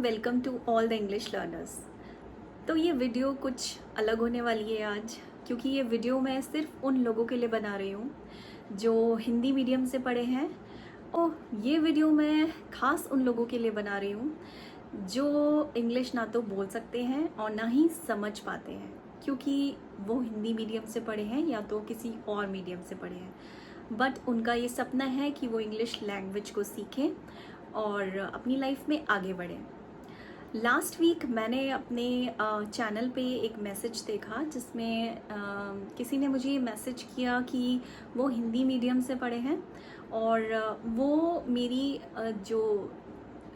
Welcome to all the English learners. तो ये video कुछ अलग होने वाली है आज, क्योंकि ये वीडियो मैं सिर्फ उन लोगों के लिए बना रही हूँ जो हिंदी मीडियम से पढ़े हैं। और ये वीडियो मैं ख़ास उन लोगों के लिए बना रही हूँ जो इंग्लिश ना तो बोल सकते हैं और ना ही समझ पाते हैं, क्योंकि वो हिंदी मीडियम से पढ़े हैं या तो किसी और मीडियम से पढ़े हैं। बट उनका ये सपना है कि वो इंग्लिश लैंग्वेज को सीखें और अपनी लाइफ में आगे बढ़ें। लास्ट वीक मैंने अपने चैनल पे एक मैसेज देखा जिसमें किसी ने मुझे मैसेज किया कि वो हिंदी मीडियम से पढ़े हैं और वो मेरी जो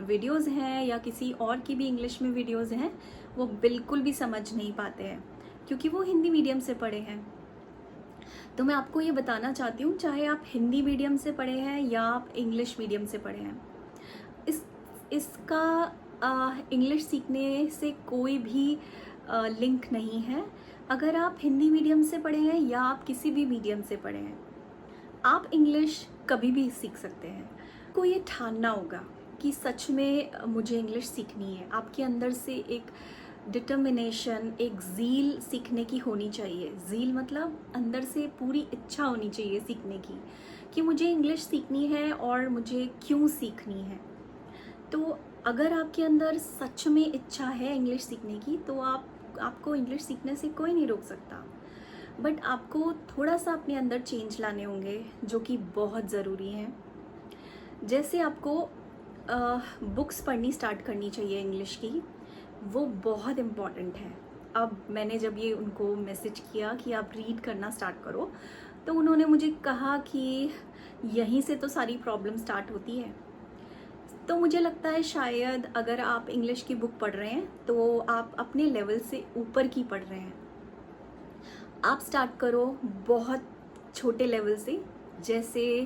वीडियोस हैं या किसी और की भी इंग्लिश में वीडियोस हैं वो बिल्कुल भी समझ नहीं पाते हैं, क्योंकि वो हिंदी मीडियम से पढ़े हैं। तो मैं आपको ये बताना चाहती हूँ, चाहे आप हिंदी मीडियम से पढ़े हैं या आप इंग्लिश मीडियम से पढ़े हैं, इसका इंग्लिश सीखने से कोई भी लिंक नहीं है। अगर आप हिंदी मीडियम से पढ़े हैं या आप किसी भी मीडियम से पढ़े हैं, आप इंग्लिश कभी भी सीख सकते हैं। को ये ठानना होगा कि सच में मुझे इंग्लिश सीखनी है। आपके अंदर से एक डिटर्मिनेशन, एक ज़ील सीखने की होनी चाहिए। ज़ील मतलब अंदर से पूरी इच्छा होनी चाहिए सीखने की, कि मुझे इंग्लिश सीखनी है और मुझे क्यों सीखनी है। तो अगर आपके अंदर सच में इच्छा है इंग्लिश सीखने की, तो आपको इंग्लिश सीखने से कोई नहीं रोक सकता। बट आपको थोड़ा सा अपने अंदर चेंज लाने होंगे, जो कि बहुत ज़रूरी हैं। जैसे आपको बुक्स पढ़नी स्टार्ट करनी चाहिए इंग्लिश की, वो बहुत इम्पॉर्टेंट है। अब मैंने जब ये उनको मैसेज किया कि आप रीड करना स्टार्ट करो, तो उन्होंने मुझे कहा कि यहीं से तो सारी प्रॉब्लम स्टार्ट होती है। तो मुझे लगता है शायद अगर आप इंग्लिश की बुक पढ़ रहे हैं तो आप अपने लेवल से ऊपर की पढ़ रहे हैं। आप स्टार्ट करो बहुत छोटे लेवल से। जैसे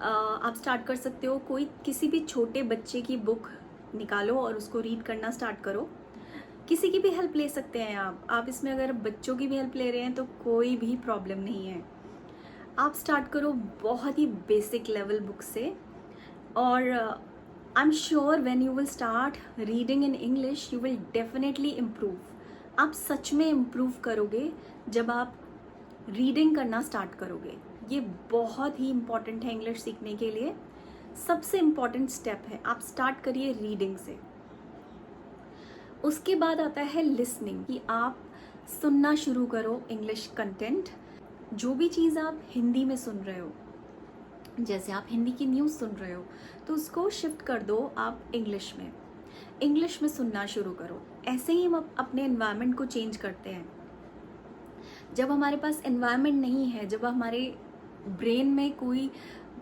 आप स्टार्ट कर सकते हो, कोई किसी भी छोटे बच्चे की बुक निकालो और उसको रीड करना स्टार्ट करो। किसी की भी हेल्प ले सकते हैं आप इसमें अगर बच्चों की भी हेल्प ले रहे हैं तो कोई भी प्रॉब्लम नहीं है। आप स्टार्ट करो बहुत ही बेसिक लेवल बुक से, और I am sure when you will start reading in English you will definitely improve. आप सच में इम्प्रूव करोगे जब आप रीडिंग करना स्टार्ट करोगे। ये बहुत ही इम्पॉर्टेंट है इंग्लिश सीखने के लिए। सबसे इम्पॉर्टेंट स्टेप है, आप स्टार्ट करिए रीडिंग से। उसके बाद आता है लिसनिंग, कि आप सुनना शुरू करो इंग्लिश कंटेंट। जो भी चीज़ आप हिंदी में सुन रहे हो, जैसे आप हिंदी की न्यूज़ सुन रहे हो, तो उसको शिफ्ट कर दो आप इंग्लिश में सुनना शुरू करो। ऐसे ही हम अपने एनवायरनमेंट को चेंज करते हैं। जब हमारे पास एनवायरनमेंट नहीं है, जब हमारे ब्रेन में कोई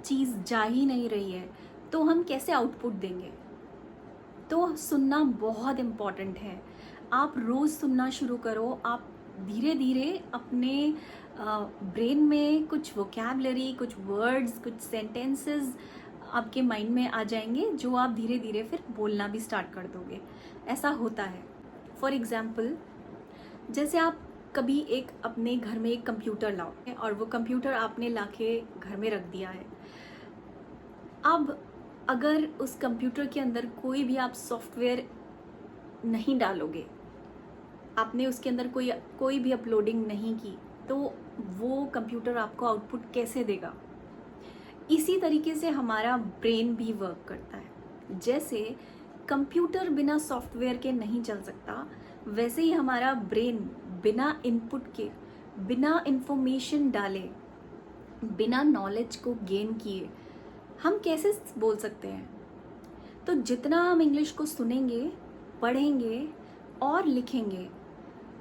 चीज़ जा ही नहीं रही है, तो हम कैसे आउटपुट देंगे। तो सुनना बहुत इम्पॉर्टेंट है। आप रोज़ सुनना शुरू करो। आप धीरे धीरे अपने ब्रेन में कुछ वोकैबलरी, कुछ वर्ड्स, कुछ सेंटेंसेस आपके माइंड में आ जाएंगे, जो आप धीरे धीरे फिर बोलना भी स्टार्ट कर दोगे। ऐसा होता है। फॉर एग्ज़ाम्पल, जैसे आप कभी अपने घर में एक कंप्यूटर लाओ और वो कंप्यूटर आपने लाके घर में रख दिया है। अब अगर उस कंप्यूटर के अंदर कोई भी आप सॉफ्टवेयर नहीं डालोगे, आपने उसके अंदर कोई भी अपलोडिंग नहीं की, तो वो कंप्यूटर आपको आउटपुट कैसे देगा। इसी तरीके से हमारा ब्रेन भी वर्क करता है। जैसे कंप्यूटर बिना सॉफ्टवेयर के नहीं चल सकता, वैसे ही हमारा ब्रेन बिना इनपुट के, बिना इंफॉर्मेशन डाले, बिना नॉलेज को गेन किए हम कैसे बोल सकते हैं। तो जितना हम इंग्लिश को सुनेंगे, पढ़ेंगे और लिखेंगे,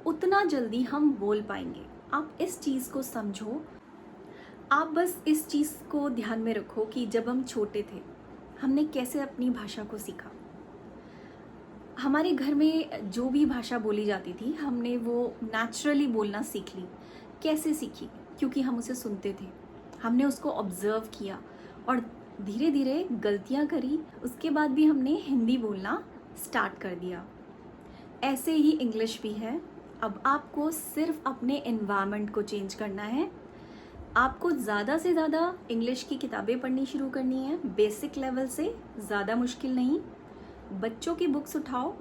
उतना जल्दी हम बोल पाएंगे। आप इस चीज़ को समझो। आप बस इस चीज़ को ध्यान में रखो कि जब हम छोटे थे, हमने कैसे अपनी भाषा को सीखा। हमारे घर में जो भी भाषा बोली जाती थी, हमने वो नेचुरली बोलना सीख ली। कैसे सीखी? क्योंकि हम उसे सुनते थे, हमने उसको ऑब्जर्व किया और धीरे धीरे गलतियाँ करी, उसके बाद भी हमने हिंदी बोलना स्टार्ट कर दिया। ऐसे ही इंग्लिश भी है। अब आपको सिर्फ अपने एनवायरनमेंट को चेंज करना है। आपको ज़्यादा से ज़्यादा इंग्लिश की किताबें पढ़नी शुरू करनी है, बेसिक लेवल से, ज़्यादा मुश्किल नहीं। बच्चों की बुक्स उठाओ,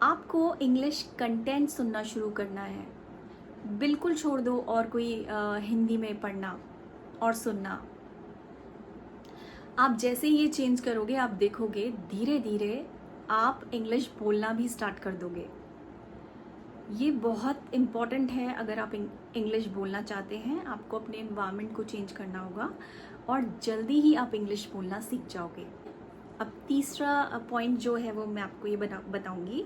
आपको इंग्लिश कंटेंट सुनना शुरू करना है। बिल्कुल छोड़ दो और कोई हिंदी में पढ़ना और सुनना। आप जैसे ही ये चेंज करोगे, आप देखोगे धीरे धीरे आप इंग्लिश बोलना भी स्टार्ट कर दोगे। ये बहुत इम्पॉर्टेंट है। अगर आप इंग्लिश बोलना चाहते हैं, आपको अपने एनवायरनमेंट को चेंज करना होगा और जल्दी ही आप इंग्लिश बोलना सीख जाओगे। अब तीसरा पॉइंट जो है वो मैं आपको ये बताऊंगी,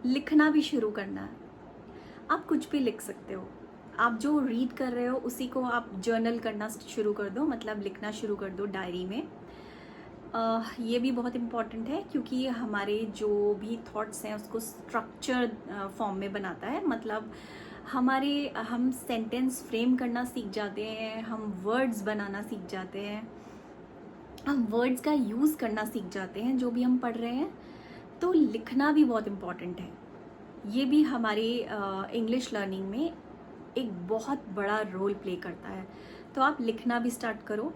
लिखना भी शुरू करना है। आप कुछ भी लिख सकते हो। आप जो रीड कर रहे हो उसी को आप जर्नल करना शुरू कर दो, मतलब लिखना शुरू कर दो डायरी में। ये भी बहुत इम्पॉर्टेंट है क्योंकि ये हमारे जो भी थॉट्स हैं उसको स्ट्रक्चर फॉर्म में बनाता है। मतलब हम सेंटेंस फ्रेम करना सीख जाते हैं, हम वर्ड्स बनाना सीख जाते हैं, हम वर्ड्स का यूज़ करना सीख जाते हैं जो भी हम पढ़ रहे हैं। तो लिखना भी बहुत इम्पॉर्टेंट है। ये भी हमारी इंग्लिश लर्निंग में एक बहुत बड़ा रोल प्ले करता है। तो आप लिखना भी स्टार्ट करो।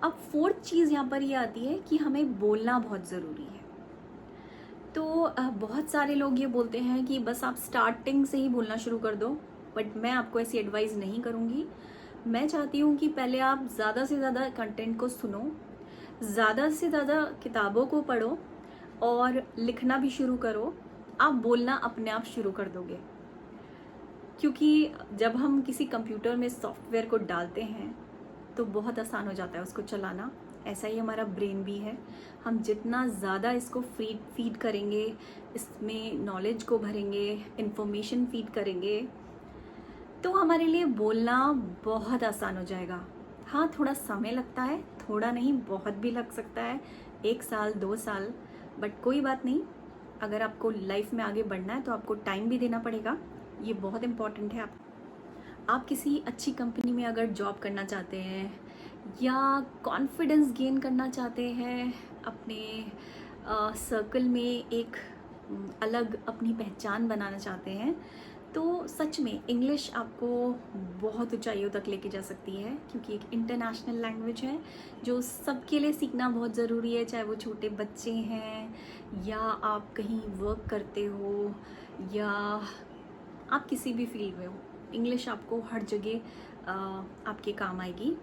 अब फोर्थ चीज़ यहाँ पर ये आती है कि हमें बोलना बहुत ज़रूरी है। तो बहुत सारे लोग ये बोलते हैं कि बस आप स्टार्टिंग से ही बोलना शुरू कर दो, बट मैं आपको ऐसी एडवाइस नहीं करूँगी। मैं चाहती हूँ कि पहले आप ज़्यादा से ज़्यादा कंटेंट को सुनो, ज़्यादा से ज़्यादा किताबों को पढ़ो और लिखना भी शुरू करो। आप बोलना अपने आप शुरू कर दोगे, क्योंकि जब हम किसी कंप्यूटर में सॉफ्टवेयर को डालते हैं तो बहुत आसान हो जाता है उसको चलाना। ऐसा ही हमारा ब्रेन भी है। हम जितना ज़्यादा इसको फीड करेंगे, इसमें नॉलेज को भरेंगे, इन्फॉर्मेशन फीड करेंगे, तो हमारे लिए बोलना बहुत आसान हो जाएगा। हाँ, थोड़ा समय लगता है, थोड़ा नहीं बहुत भी लग सकता है, 1 साल 2 साल, बट कोई बात नहीं। अगर आपको लाइफ में आगे बढ़ना है तो आपको टाइम भी देना पड़ेगा। ये बहुत इम्पॉर्टेंट है। आप किसी अच्छी कंपनी में अगर जॉब करना चाहते हैं या कॉन्फिडेंस गेन करना चाहते हैं, अपने सर्कल में एक अलग अपनी पहचान बनाना चाहते हैं, तो सच में इंग्लिश आपको बहुत ऊंचाइयों तक लेके जा सकती है, क्योंकि एक इंटरनेशनल लैंग्वेज है जो सबके लिए सीखना बहुत ज़रूरी है। चाहे वो छोटे बच्चे हैं या आप कहीं वर्क करते हो या आप किसी भी फील्ड में हो, इंग्लिश आपको हर जगह आपके काम आएगी।